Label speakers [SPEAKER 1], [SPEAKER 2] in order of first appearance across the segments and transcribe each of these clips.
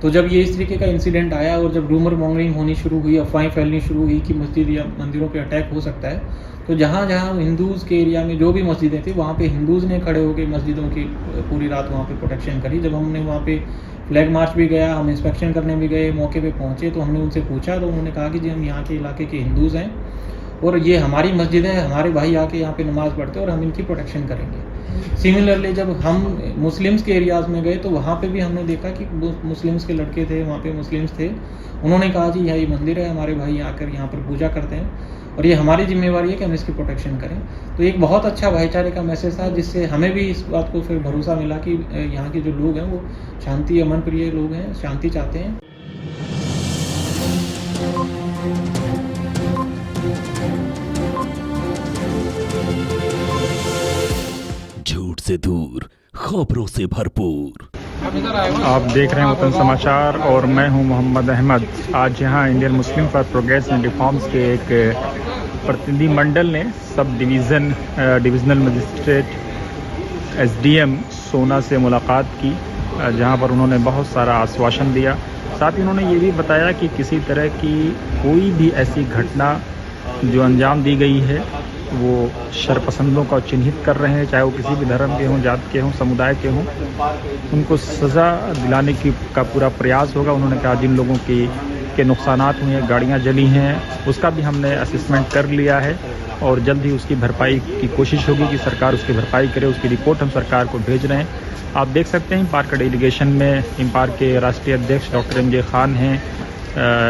[SPEAKER 1] तो जब ये इस तरीके का इंसिडेंट आया और जब रूमर मॉन्गरिंग होनी शुरू हुई, अफवाहें फैलनी शुरू हुई कि मस्जिद या मंदिरों पे अटैक हो सकता है, तो जहाँ जहाँ हिंदूज़ के एरिया में जो भी मस्जिदें थी वहाँ पे हिंदूज़ ने खड़े होकर मस्जिदों की पूरी रात वहाँ पे प्रोटेक्शन करी। जब हमने वहाँ पे फ्लैग मार्च भी गया, हम इंस्पेक्शन करने भी गए, मौके पे पहुँचे तो हमने उनसे पूछा तो उन्होंने कहा कि जी हम यहाँ के इलाके के हिंदूज़ हैं और ये हमारी मस्जिद है, हमारे भाई आके यहाँ पे नमाज़ पढ़ते हैं और हम इनकी प्रोटेक्शन करेंगे। सिमिलरली जब हम मुस्लिम्स के एरियाज़ में गए तो वहाँ पे भी हमने देखा कि मुस्लिम्स के लड़के थे, वहाँ पे मुस्लिम्स थे, उन्होंने कहा जी ये मंदिर है, हमारे भाई आकर यहाँ पर पूजा करते हैं और ये हमारी जिम्मेवारी है कि हम इसकी प्रोटेक्शन करें। तो एक बहुत अच्छा भाईचारे का मैसेज था जिससे हमें भी इस बात को फिर भरोसा मिला कि यहाँ के जो लोग हैं वो शांति, अमन प्रिय लोग हैं, शांति चाहते हैं।
[SPEAKER 2] झूठ से दूर, खबरों से भरपूर।
[SPEAKER 3] आप देख रहे हैं वतन समाचार और मैं हूं मोहम्मद अहमद। आज यहां Indian Muslim for progress and reforms के एक प्रतिनिधि मंडल ने सब डिविज़नल मजिस्ट्रेट एसडीएम सोना से मुलाकात की, जहां पर उन्होंने बहुत सारा आश्वासन दिया। साथ ही उन्होंने ये भी बताया कि किसी तरह की कोई भी ऐसी घटना जो अंजाम दी गई है वो शरपसंदों को चिन्हित कर रहे हैं, चाहे वो किसी भी धर्म के हों, जात के हों, समुदाय के हों, उनको सज़ा दिलाने का पूरा प्रयास होगा। उन्होंने कहा जिन लोगों के नुकसानात हुए हैं, गाड़ियाँ जली हैं, उसका भी हमने असेसमेंट कर लिया है और जल्द ही उसकी भरपाई की कोशिश होगी कि सरकार उसकी भरपाई करे। उसकी रिपोर्ट हम सरकार को भेज रहे हैं। आप देख सकते हैं इम्पार का डेलीगेशन में इम्पार के राष्ट्रीय अध्यक्ष डॉक्टर MJ खान हैं,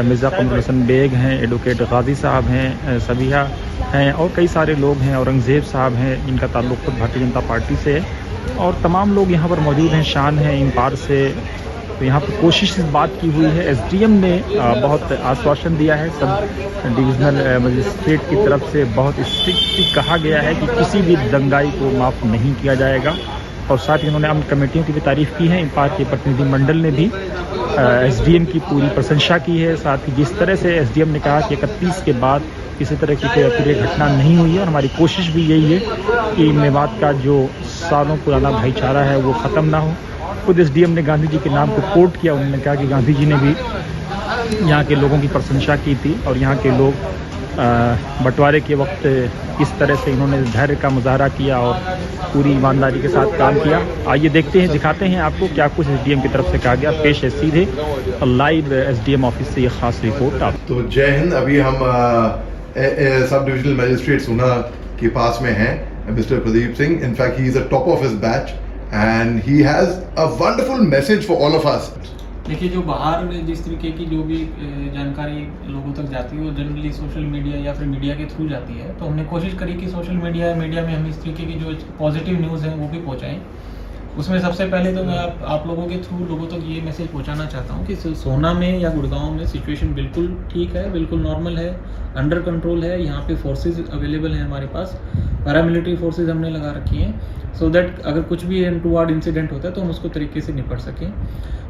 [SPEAKER 3] मिर्ज़ा कमरुल हसन बेग हैं, एडवोकेट गाजी साहब हैं, सबिहा हैं और कई सारे लोग हैं, औरंगज़ेब साहब हैं, इनका ताल्लुक़ खुद भारतीय जनता पार्टी से है और तमाम लोग यहाँ पर मौजूद हैं, शान हैं इम्पार से। तो यहाँ पर कोशिश इस बात की हुई है, एसडीएम ने बहुत आश्वासन दिया है, सब डिविज़नल मजिस्ट्रेट की तरफ से बहुत स्ट्रिक्टली कहा गया है कि किसी भी दंगाई को माफ़ नहीं किया जाएगा। और साथ ही उन्होंने अमन कमेटियों की भी तारीफ़ की है। इम्पार के प्रतिनिधि मंडल ने भी एसडीएम की पूरी प्रशंसा की है। साथ ही जिस तरह से एसडीएम ने कहा कि 31 के बाद किसी तरह की कोई अप्रिय घटना नहीं हुई है और हमारी कोशिश भी यही है कि मेवात का जो सालों पुराना भाईचारा है वो ख़त्म ना हो। खुद एसडीएम ने गांधी जी के नाम को कोट किया। उन्होंने कहा कि गांधी जी ने भी यहाँ के लोगों की प्रशंसा की थी और यहाँ के लोग बंटवारे के वक्त किस तरह से इन्होंने धैर्य का मुजाहरा किया और पूरी ईमानदारी के साथ काम किया। आइए देखते हैं, दिखाते हैं आपको क्या कुछ एसडीएम की तरफ से कहा गया। पेश है सीधे लाइव एसडीएम ऑफिस से ये खास रिपोर्ट। आप
[SPEAKER 4] तो जय हिंद। अभी हम सब डिविजनल मजिस्ट्रेट सोना के पास में हैं, mister Pradeep Singh. In fact he is a top of his batch and he has a wonderful message for all of us.
[SPEAKER 1] देखिए, जो बाहर जिस तरीके की जो भी जानकारी लोगों तक जाती है वो जनरली सोशल मीडिया या फिर मीडिया के थ्रू जाती है। तो हमने कोशिश करी कि सोशल मीडिया में हम इस तरीके की जो पॉजिटिव न्यूज़ है वो भी पहुंचाएं। उसमें सबसे पहले तो मैं आप लोगों के थ्रू लोगों तक ये मैसेज पहुंचाना चाहता हूं कि सोना में या गुड़गांव में सिचुएशन बिल्कुल ठीक है, बिल्कुल नॉर्मल है, अंडर कंट्रोल है। यहाँ पे फोर्सेज अवेलेबल हैं हमारे पास, पैरामिलिट्री फोर्सेज हमने लगा रखी हैं सो दैट अगर कुछ भी अनटूवर्ड इंसिडेंट होता है तो हम उसको तरीके से निपट सकें।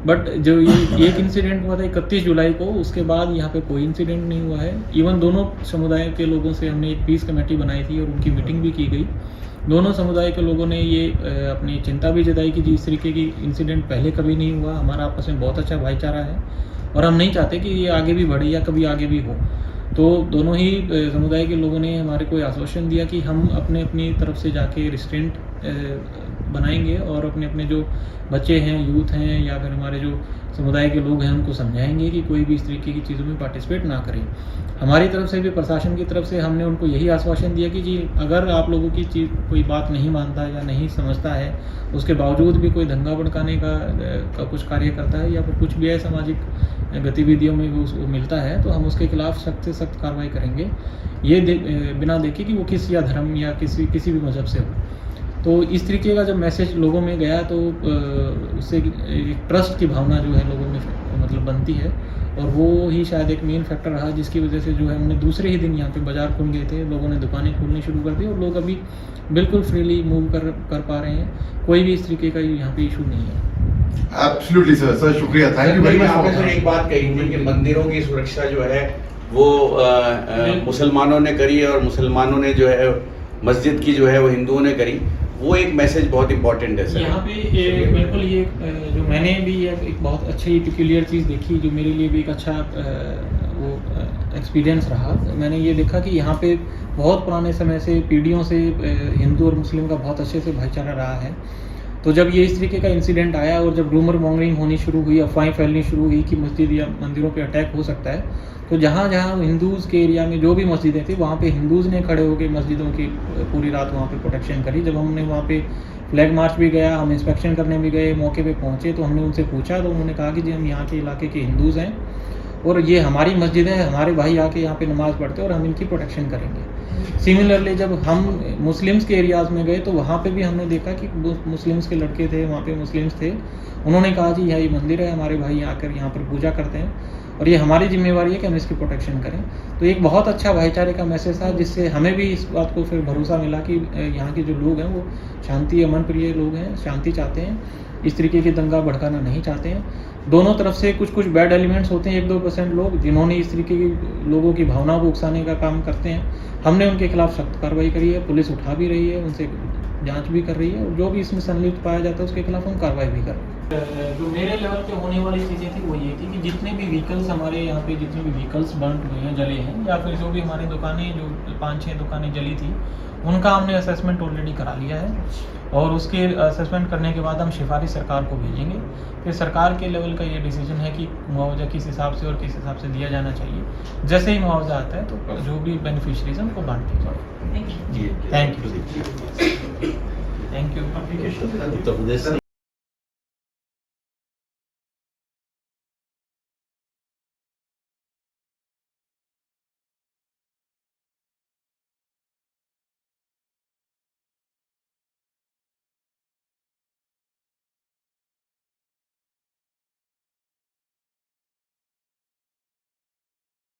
[SPEAKER 1] बट जो ये एक इंसिडेंट हुआ था 31 जुलाई को, उसके बाद यहाँ पे कोई इंसिडेंट नहीं हुआ है। इवन दोनों समुदाय के लोगों से हमने एक पीस कमेटी बनाई थी और उनकी मीटिंग भी की गई। दोनों समुदाय के लोगों ने ये अपनी चिंता भी जताई कि जी इस तरीके की इंसिडेंट पहले कभी नहीं हुआ, हमारा आपस में बहुत अच्छा भाईचारा है और हम नहीं चाहते कि ये आगे भी बढ़े या कभी आगे भी हो। तो दोनों ही समुदाय के लोगों ने हमारे को आश्वासन दिया कि हम अपनी तरफ से जाके रिस्ट्रेंट बनाएंगे और अपने जो बच्चे हैं, यूथ हैं या फिर हमारे जो समुदाय के लोग हैं उनको समझाएंगे कि कोई भी इस तरीके की चीज़ों में पार्टिसिपेट ना करें। हमारी तरफ से भी, प्रशासन की तरफ से हमने उनको यही आश्वासन दिया कि जी अगर आप लोगों की चीज़ कोई बात नहीं मानता या नहीं समझता है, उसके बावजूद भी कोई दंगा भड़काने का कुछ कार्य करता है या फिर कुछ भी है सामाजिक गतिविधियों में वो मिलता है तो हम उसके खिलाफ सख्त से सख्त कार्रवाई करेंगे, ये बिना देखे कि वो किस या धर्म या किसी भी मज़हब से हो। तो इस तरीके का जब मैसेज लोगों में गया तो उससे एक ट्रस्ट की भावना जो है लोगों में मतलब बनती है और वो ही शायद एक मेन फैक्टर रहा जिसकी वजह से जो है हमने दूसरे ही दिन यहाँ पे बाज़ार खुल गए थे, लोगों ने दुकानें खोलनी शुरू कर दी और लोग अभी बिल्कुल फ्रीली मूव कर पा रहे हैं। कोई भी इस तरीके का यहाँ पे इशू नहीं है।
[SPEAKER 4] एब्सोल्युटली सर, शुक्रिया, थैंक यू वेरी मच।
[SPEAKER 5] आपने सर एक बात कही थी कि मंदिरों की सुरक्षा जो है वो मुसलमानों ने करी और मुसलमानों ने जो है मस्जिद की जो है वो हिंदुओं ने करी। वो एक मैसेज बहुत इंपॉर्टेंट है सर।
[SPEAKER 1] यहाँ पे बिल्कुल ये जो मैंने भी एक बहुत अच्छी पिक्यूलियर चीज़ देखी, जो मेरे लिए भी एक अच्छा वो एक्सपीरियंस रहा। मैंने ये देखा कि यहाँ पे बहुत पुराने समय से, पीढ़ियों से हिंदू और मुस्लिम का बहुत अच्छे से भाईचारा रहा है। तो जब ये इस तरीके का इंसिडेंट आया और जब रूमर मॉन्गरिंग होनी शुरू हुई, अफवाहें फैलनी शुरू हुई कि मस्जिद या मंदिरों पे अटैक हो सकता है, तो जहाँ जहाँ हिंदूज़ के एरिया में जो भी मस्जिदें थी, वहाँ पे हिंदूज़ ने खड़े होकर मस्जिदों की पूरी रात वहाँ पे प्रोटेक्शन करी। जब हमने वहाँ पे फ्लैग मार्च भी गया, हम इंस्पेक्शन करने भी गए, मौके पे पहुँचे तो हमने उनसे पूछा, तो उन्होंने कहा कि जी हम यहाँ के इलाके के हिंदूज़ हैं और ये हमारी मस्जिद है, हमारे भाई आके यहाँ पे नमाज़ पढ़ते हैं और हम इनकी प्रोटेक्शन करेंगे। सिमिलरली जब हम मुस्लिम्स के एरियाज़ में गए तो वहाँ पे भी हमने देखा कि मुस्लिम्स के लड़के थे, वहाँ पे मुस्लिम्स थे, उन्होंने कहा जी यही मंदिर है, हमारे भाई आकर यहाँ पर पूजा करते हैं और ये हमारी जिम्मेवारी है कि हम इसकी प्रोटेक्शन करें। तो एक बहुत अच्छा भाईचारे का मैसेज था, जिससे हमें भी इस बात को फिर भरोसा मिला कि यहाँ के जो लोग हैं वो शांति, अमन प्रिय लोग हैं, शांति चाहते हैं, इस तरीके की दंगा भड़काना नहीं चाहते हैं। दोनों तरफ से कुछ कुछ बैड एलिमेंट्स होते हैं, 1-2% लोग जिन्होंने इस तरीके की लोगों की भावनाओं को उकसाने का काम करते हैं। हमने उनके खिलाफ सख्त कार्रवाई करी है, पुलिस उठा भी रही है, उनसे जांच भी कर रही है और जो भी इसमें संलिप्त पाया जाता है उसके खिलाफ हम कार्रवाई भी कर रहे हैं। जो मेरे लेवल पे होने वाली चीज़ें थी वो ये थी कि जितने भी व्हीकल्स हमारे यहाँ पे, जितने भी व्हीकल्स बर्न हुए हैं, जले हैं, या फिर जो भी हमारी दुकानें, जो 5-6 दुकानें जली थी, उनका हमने असेसमेंट ऑलरेडी करा लिया है और उसके असेसमेंट करने के बाद हम सिफारिश सरकार को भेजेंगे। फिर सरकार के लेवल का ये डिसीजन है कि मुआवजा किस हिसाब से और किस हिसाब से दिया जाना चाहिए। जैसे ही मुआवजा आता है तो जो भी बेनिफिशरीज हैं उनको बांट दिया जाएगा। Thank you.
[SPEAKER 5] उत्तर प्रदेश से